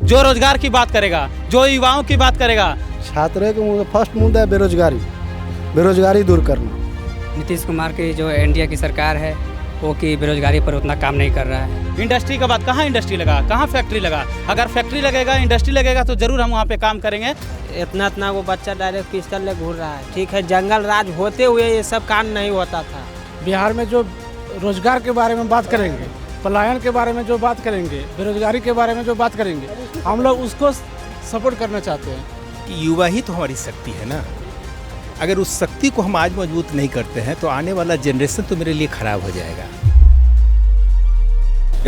जो रोजगार की बात करेगा, जो युवाओं की बात करेगा। छात्रों का फर्स्ट मुद्दा है बेरोजगारी, बेरोजगारी दूर करना। नीतीश कुमार की जो एनडीए की सरकार है वो कि बेरोजगारी पर उतना काम नहीं कर रहा है। इंडस्ट्री का बात, कहाँ इंडस्ट्री लगा, कहाँ फैक्ट्री लगा? अगर फैक्ट्री लगेगा, इंडस्ट्री लगेगा तो जरूर हम वहाँ पे काम करेंगे। इतना वो बच्चा डायरेक्ट पिस्टल ले घूर रहा है। ठीक है, जंगल राज होते हुए ये सब कांड नहीं होता था। बिहार में जो रोजगार के बारे में बात करेंगे, पलायन के बारे में जो बात करेंगे, बेरोजगारी के बारे में जो बात करेंगे, हम लोग उसको सपोर्ट करना चाहते हैं। कि युवा ही तो हमारी शक्ति है ना। अगर उस शक्ति को हम आज मजबूत नहीं करते हैं तो आने वाला जनरेशन तो मेरे लिए खराब हो जाएगा।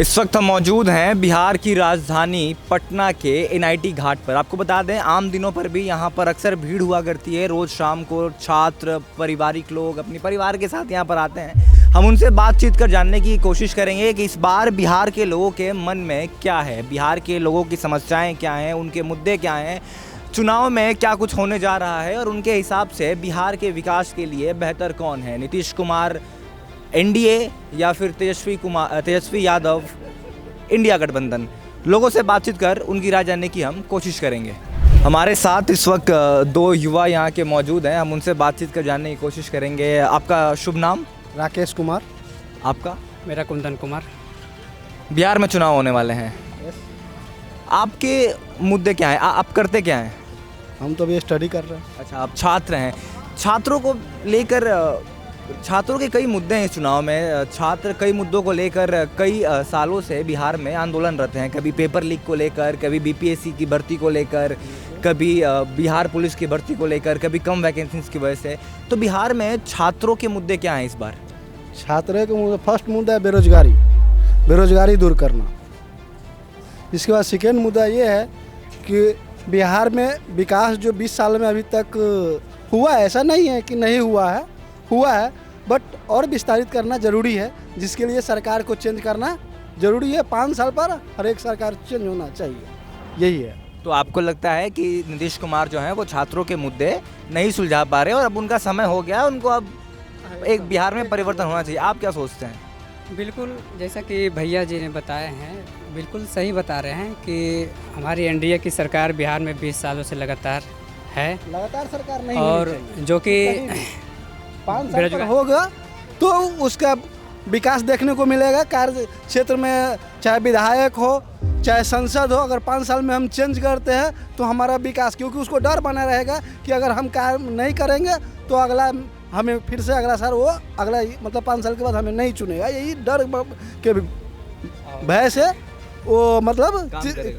इस वक्त हम मौजूद हैं बिहार की राजधानी पटना के एनआईटी घाट पर। आपको बता दें, आम दिनों पर भी यहाँ पर अक्सर भीड़ हुआ करती है। रोज़ शाम को छात्र, पारिवारिक लोग अपने परिवार के साथ यहाँ पर आते हैं। हम उनसे बातचीत कर जानने की कोशिश करेंगे कि इस बार बिहार के लोगों के मन में क्या है, बिहार के लोगों की समस्याएं क्या हैं, उनके मुद्दे क्या हैं, चुनाव में क्या कुछ होने जा रहा है और उनके हिसाब से बिहार के विकास के लिए बेहतर कौन है, नीतीश कुमार एनडीए या फिर तेजस्वी यादव इंडिया गठबंधन। लोगों से बातचीत कर उनकी राय जानने की हम कोशिश करेंगे। हमारे साथ इस वक्त दो युवा यहाँ के मौजूद हैं, हम उनसे बातचीत कर जानने की कोशिश करेंगे। आपका शुभ नाम? राकेश कुमार। आपका? मेरा कुंदन कुमार। बिहार में चुनाव होने वाले हैं, आपके मुद्दे क्या हैं? आप करते क्या हैं? हम तो अभी स्टडी कर रहे हैं। अच्छा, आप छात्र हैं। छात्रों को लेकर, छात्रों के कई मुद्दे हैं इस चुनाव में। छात्र कई मुद्दों को लेकर कई सालों से बिहार में आंदोलनरत हैं। कभी पेपर लीक को लेकर, कभी बीपीएससी की भर्ती को लेकर, कभी बिहार पुलिस की भर्ती को लेकर, कभी कम वैकेंसीज की वजह से। तो बिहार में छात्रों के मुद्दे क्या हैं इस बार? छात्रों का फर्स्ट मुद्दा है बेरोजगारी, बेरोजगारी दूर करना। इसके बाद सेकेंड मुद्दा ये है कि बिहार में विकास जो 20 साल में अभी तक हुआ है, ऐसा नहीं है कि नहीं हुआ है, हुआ है, बट और विस्तारित करना ज़रूरी है, जिसके लिए सरकार को चेंज करना ज़रूरी है। 5 साल पर हर एक सरकार चेंज होना चाहिए, यही है। तो आपको लगता है कि नीतीश कुमार जो हैं वो छात्रों के मुद्दे नहीं सुलझा पा रहे और अब उनका समय हो गया, उनको अब एक बिहार में परिवर्तन होना चाहिए? आप क्या सोचते हैं? बिल्कुल, जैसा कि भैया जी ने बताए हैं, बिल्कुल सही बता रहे हैं कि हमारी एनडीए की सरकार बिहार में 20 सालों से लगातार है। लगातार सरकार नहीं और जो कि 5 साल पर होगा तो उसका विकास देखने को मिलेगा। कार्य क्षेत्र में चाहे विधायक हो चाहे संसद हो, अगर 5 साल में हम चेंज करते हैं तो हमारा विकास, क्योंकि उसको डर बना रहेगा कि अगर हम कार्य नहीं करेंगे तो अगला हमें फिर से अगला साल वो अगला मतलब 5 साल के बाद हमें नहीं चुनेगा। यही डर के भय से वो मतलब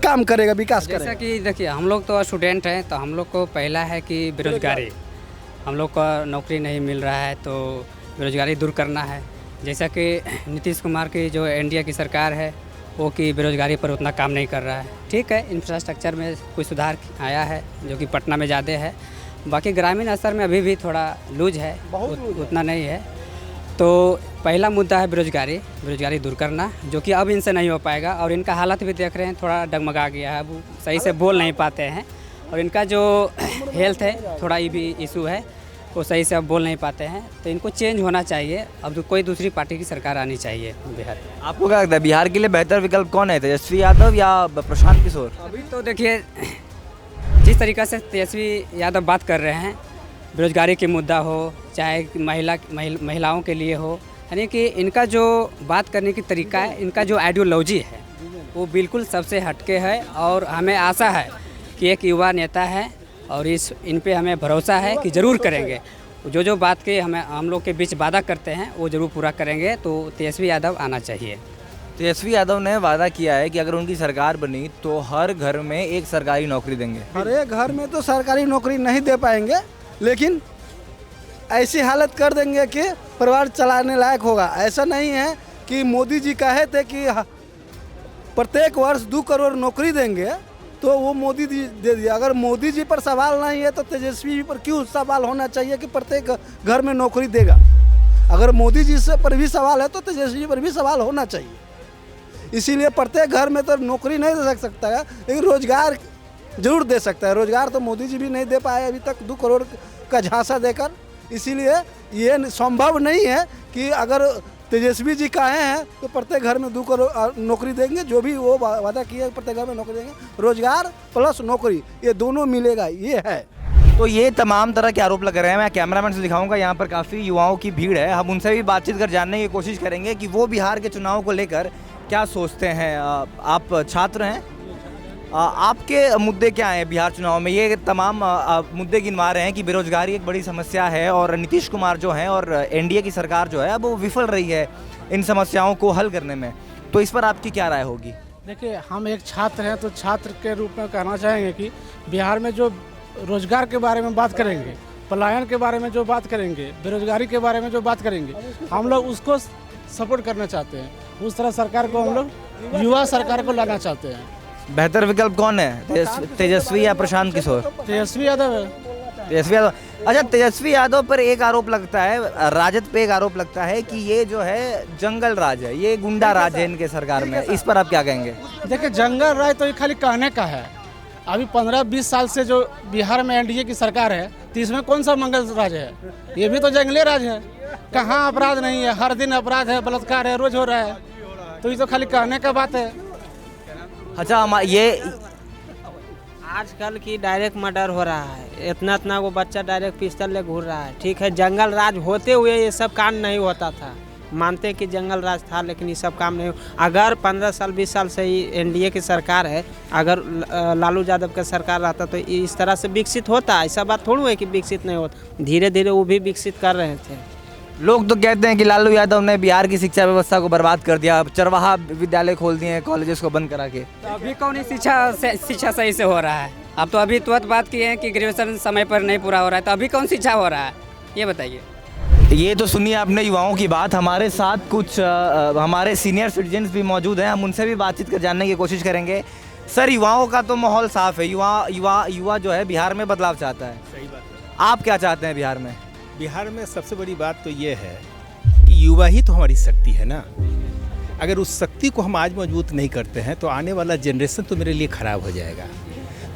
काम करेगा, विकास करेगा। जैसा कि देखिए, हम लोग तो स्टूडेंट हैं, तो हम लोग को पहला है कि बेरोजगारी, हम लोग को नौकरी नहीं मिल रहा है तो बेरोजगारी दूर करना है। जैसा कि नीतीश कुमार की जो एनडीए की सरकार है वो कि बेरोजगारी पर उतना काम नहीं कर रहा है। ठीक है, इंफ्रास्ट्रक्चर में कुछ सुधार आया है जो कि पटना में ज़्यादा है, बाकी ग्रामीण स्तर में अभी भी थोड़ा लूज है, उतना नहीं है। तो पहला मुद्दा है बेरोजगारी, बेरोजगारी दूर करना, जो कि अब इनसे नहीं हो पाएगा। और इनका हालत भी देख रहे हैं, थोड़ा डगमगा गया है, अब सही से बोल नहीं पाते हैं। और इनका जो हेल्थ है, थोड़ा ये भी इशू है, वो सही से अब बोल नहीं पाते हैं। तो इनको चेंज होना चाहिए, अब कोई दूसरी पार्टी की सरकार आनी चाहिए बिहार में। आपको क्या लगता है बिहार के लिए बेहतर विकल्प कौन है, तेजस्वी यादव या प्रशांत किशोर? अभी तो देखिए, जिस तरीक़ा से तेजस्वी यादव बात कर रहे हैं, बेरोजगारी के मुद्दा हो चाहे महिलाओं के लिए हो, यानी कि इनका जो बात करने की तरीका है, इनका जो आइडियोलॉजी है वो बिल्कुल सबसे हटके है। और हमें आशा है कि एक युवा नेता है और इन पे हमें भरोसा है कि ज़रूर करेंगे। जो बात के हम लोग के बीच वादा करते हैं वो ज़रूर पूरा करेंगे। तो तेजस्वी यादव आना चाहिए। तेजस्वी यादव ने वादा किया है कि अगर उनकी सरकार बनी तो हर घर में एक सरकारी नौकरी देंगे। हर एक घर में तो सरकारी नौकरी नहीं दे पाएंगे, लेकिन ऐसी हालत कर देंगे कि परिवार चलाने लायक होगा। ऐसा नहीं है कि मोदी जी कहे थे कि प्रत्येक वर्ष 2 करोड़ नौकरी देंगे, तो वो मोदी जी दे दिया। अगर मोदी जी पर सवाल नहीं है तो तेजस्वी जी पर क्यों सवाल होना चाहिए कि प्रत्येक घर में नौकरी देगा? अगर मोदी जी से पर भी सवाल है तो तेजस्वी जी पर भी सवाल होना चाहिए। इसीलिए प्रत्येक घर में तो नौकरी नहीं दे सकता है, लेकिन रोजगार जरूर दे सकता है। रोजगार तो मोदी जी भी नहीं दे पाए अभी तक 2 करोड़ का झांसा देकर। इसीलिए ये संभव नहीं है कि अगर तेजस्वी जी कहे हैं तो प्रत्येक घर में 2 करोड़ नौकरी देंगे, जो भी वो वादा किए प्रत्येक घर में नौकरी देंगे, रोजगार प्लस नौकरी ये दोनों मिलेगा, ये है। तो ये तमाम तरह के आरोप लग रहे हैं। मैं कैमरामैन से दिखाऊंगा, यहाँ पर काफ़ी युवाओं की भीड़ है, हम उनसे भी बातचीत कर जानने की कोशिश करेंगे कि वो बिहार के चुनाव को लेकर क्या सोचते हैं। आप छात्र हैं, आपके मुद्दे क्या हैं बिहार चुनाव में? ये तमाम मुद्दे गिनवा रहे हैं कि बेरोजगारी एक बड़ी समस्या है और नीतीश कुमार जो हैं और एनडीए की सरकार जो है अब वो विफल रही है इन समस्याओं को हल करने में। तो इस पर आपकी क्या राय होगी? देखिए, हम एक छात्र हैं तो छात्र के रूप में कहना चाहेंगे कि बिहार में जो रोजगार के बारे में बात करेंगे, पलायन के बारे में जो बात करेंगे, बेरोजगारी के बारे में जो बात करेंगे, हम लोग उसको सपोर्ट करना चाहते हैं। उस तरह सरकार को हम लोग युवा सरकार को लाना चाहते हैं। बेहतर विकल्प कौन है, तेजस्वी या प्रशांत किशोर? तेजस्वी यादव है। तेजस्वी यादव। अच्छा, तेजस्वी यादव पर एक आरोप लगता है, राजद पे एक आरोप लगता है कि ये जो है जंगल राज है, ये गुंडा राज है इनके सरकार में। इस पर आप क्या कहेंगे? देखिए, जंगल राज तो ये खाली कहने का है। अभी 15-20 साल से जो बिहार में एनडीए की सरकार है तो इसमें कौन सा मंगल राज है? ये भी तो जंगली राज है। कहाँ अपराध नहीं है, हर दिन अपराध है, बलात्कार है, रोज हो रहा है। तो ये तो खाली कहने का बात है। अच्छा, ये आजकल की डायरेक्ट मर्डर हो रहा है, इतना वो बच्चा डायरेक्ट पिस्टल ले घूर रहा है। ठीक है, जंगल राज होते हुए ये सब काम नहीं होता था। मानते कि जंगल राज था, लेकिन ये सब काम नहीं। अगर 15 साल 20 साल से ही एनडीए की सरकार है, अगर लालू यादव का सरकार रहता तो इस तरह से विकसित होता। ऐसा बात थोड़ी है कि विकसित नहीं होता, धीरे धीरे वो भी विकसित कर रहे थे। लोग तो कहते हैं कि लालू यादव ने बिहार की शिक्षा व्यवस्था को बर्बाद कर दिया, चरवाहा विद्यालय खोल दिए हैं, कॉलेजेस को बंद करा के। तो अभी कौन ही शिक्षा सही से हो रहा है? अब तो अभी तुरंत बात की है कि ग्रेजुएशन समय पर नहीं पूरा हो रहा है, तो अभी कौन शिक्षा हो रहा है, ये बताइए। ये तो सुनिए आपने युवाओं की बात। हमारे साथ कुछ हमारे सीनियर सिटीजन्स भी मौजूद हैं, हम उनसे भी बातचीत कर जानने की कोशिश करेंगे। सर, युवाओं का तो माहौल साफ है, युवा जो है बिहार में बदलाव चाहता है। सही बात है। आप क्या चाहते हैं बिहार में? बिहार में सबसे बड़ी बात तो ये है कि युवा ही तो हमारी शक्ति है ना। अगर उस शक्ति को हम आज मजबूत नहीं करते हैं तो आने वाला जनरेशन तो मेरे लिए ख़राब हो जाएगा।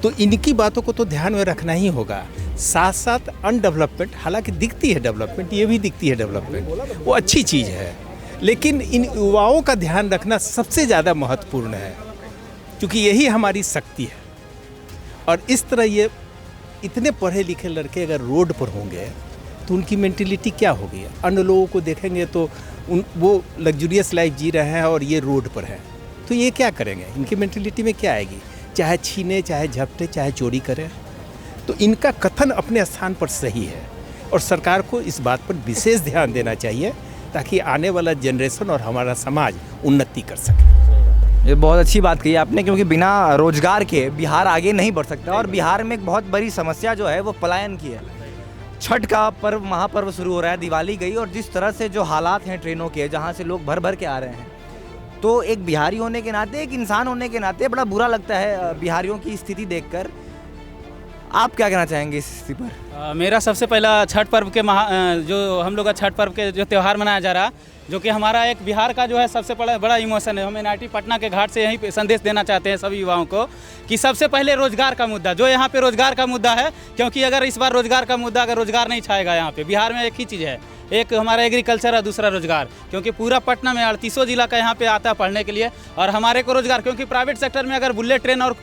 तो इनकी बातों को तो ध्यान में रखना ही होगा। साथ साथ अनडेवलपमेंट, हालांकि दिखती है डेवलपमेंट, ये भी दिखती है डेवलपमेंट, वो अच्छी चीज़ है, लेकिन इन युवाओं का ध्यान रखना सबसे ज़्यादा महत्वपूर्ण है, क्योंकि यही हमारी शक्ति है। और इस तरह ये इतने पढ़े लिखे लड़के अगर रोड पर होंगे तो उनकी मेंटेलिटी क्या होगी? अन्य लोगों को देखेंगे तो वो लग्जूरियस लाइफ जी रहे हैं और ये रोड पर है, तो ये क्या करेंगे? इनकी मेंटेलिटी में क्या आएगी? चाहे छीने, चाहे झपटे, चाहे चोरी करें। तो इनका कथन अपने स्थान पर सही है और सरकार को इस बात पर विशेष ध्यान देना चाहिए ताकि आने वाला जनरेशन और हमारा समाज उन्नति कर सके। ये बहुत अच्छी बात कही आपने, क्योंकि बिना रोजगार के बिहार आगे नहीं बढ़ सकता। और बिहार में एक बहुत बड़ी समस्या जो है वो पलायन की है। छठ का पर्व, महापर्व शुरू हो रहा है, दिवाली गई, और जिस तरह से जो हालात हैं ट्रेनों के, जहाँ से लोग भर भर के आ रहे हैं, तो एक बिहारी होने के नाते, एक इंसान होने के नाते बड़ा बुरा लगता है बिहारियों की स्थिति देखकर। आप क्या कहना चाहेंगे इस स्थिति पर? मेरा सबसे पहला छठ पर्व के जो हम लोग का छठ पर्व के जो त्यौहार मनाया जा रहा, जो कि हमारा एक बिहार का जो है सबसे बड़ा इमोशन है। हम एनआईटी पटना के घाट से यहीं पे संदेश देना चाहते हैं सभी युवाओं को कि सबसे पहले रोजगार का मुद्दा, जो यहाँ पे रोजगार का मुद्दा है, क्योंकि अगर इस बार रोजगार का मुद्दा, अगर रोजगार नहीं छाएगा यहाँ पे बिहार में, एक ही चीज़ है, एक हमारा एग्रीकल्चर है, दूसरा रोजगार। क्योंकि पूरा पटना में 38 जिला का यहाँ पे आता है पढ़ने के लिए, और हमारे को रोजगार, क्योंकि प्राइवेट सेक्टर में अगर बुलेट ट्रेन और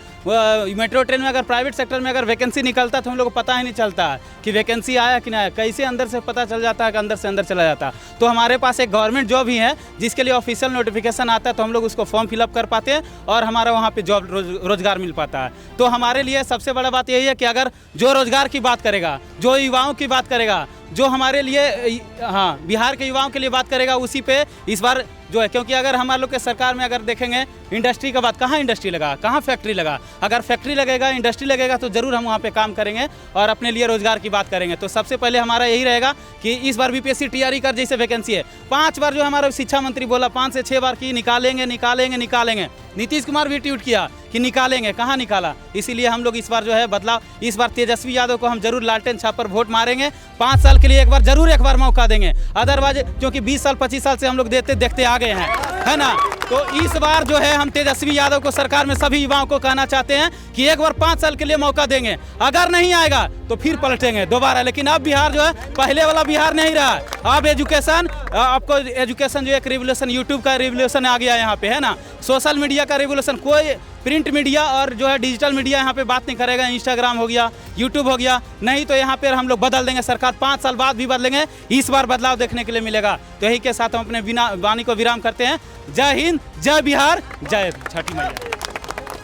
मेट्रो ट्रेन में अगर प्राइवेट सेक्टर में अगर वैकेंसी निकलता तो हम लोग को पता ही नहीं चलता कि वैकेंसी आया कि नहीं आया, कैसे अंदर से पता चल जाता है कि अंदर से अंदर चला जाता। तो हमारे पास एक गवर्नमेंट जॉब ही है जिसके लिए ऑफिशियल नोटिफिकेशन आता है, तो हम लोग उसको फॉर्म फिलअप कर पाते हैं और हमारा वहाँ पे जॉब रोजगार मिल पाता है। तो हमारे लिए सबसे बड़ा बात यही है कि अगर जो रोजगार की बात करेगा, जो युवाओं की बात करेगा, जो हमारे लिए, हाँ, बिहार के युवाओं के लिए बात करेगा, उसी पे इस बार जो है, क्योंकि अगर हमारे लोग के सरकार में अगर देखेंगे इंडस्ट्री का बात, कहाँ इंडस्ट्री लगा, कहाँ फैक्ट्री लगा? अगर फैक्ट्री लगेगा, इंडस्ट्री लगेगा तो ज़रूर हम वहाँ पे काम करेंगे और अपने लिए रोजगार की बात करेंगे। तो सबसे पहले हमारा यही रहेगा कि इस बार बीपीएससी टीआरई कर जैसे वैकेंसी है, 5 बार जो हमारा शिक्षा मंत्री बोला, 5 से 6 बार की निकालेंगे निकालेंगे निकालेंगे। नीतीश कुमार भी ट्वीट किया कि निकालेंगे, कहाँ निकाला? इसीलिए हम लोग इस बार जो है बदलाव, इस बार तेजस्वी यादव को हम जरूर लालटेन छाप पर वोट मारेंगे। 5 साल के लिए एक बार मौका देंगे। अदरवाइज क्योंकि 20 साल 25 साल से हम लोग देखते आ गए हैं, है ना? तो इस बार जो है हम तेजस्वी यादव को सरकार में सभी युवाओं को कहना चाहते हैं कि एक बार 5 साल के लिए मौका देंगे, अगर नहीं आएगा तो फिर पलटेंगे दोबारा। लेकिन अब बिहार जो है पहले वाला बिहार नहीं रहा। अब एजुकेशन, आपको एजुकेशन जो एक रिवोल्यूशन, यूट्यूब का रिवोल्यूशन आ गया यहाँ पे, है ना, सोशल मीडिया का रिवोल्यूशन। कोई प्रिंट मीडिया और जो है डिजिटल मीडिया यहाँ पे बात नहीं करेगा। इंस्टाग्राम हो गया, यूट्यूब हो गया, नहीं तो यहाँ पे हम लोग बदल देंगे। सरकार 5 साल बाद भी बदलेंगे, इस बार बदलाव देखने के लिए मिलेगा। तो यही के साथ हम अपने वाणी को विराम करते हैं। जय हिंद, जय बिहार, जय छठी मैया।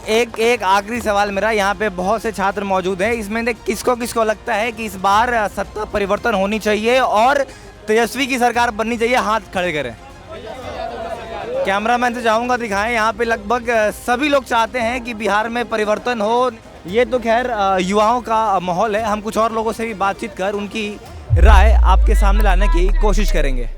एक आखिरी सवाल मेरा, यहाँ पे बहुत से छात्र मौजूद हैं, इसमें से किसको किसको लगता है कि इस बार सत्ता परिवर्तन होनी चाहिए और तेजस्वी की सरकार बननी चाहिए? हाथ खड़े करें। कैमरामैन से चाहूँगा दिखाएं, यहाँ पे लगभग सभी लोग चाहते हैं कि बिहार में परिवर्तन हो। ये तो खैर युवाओं का माहौल है, हम कुछ और लोगों से भी बातचीत कर उनकी राय आपके सामने लाने की कोशिश करेंगे।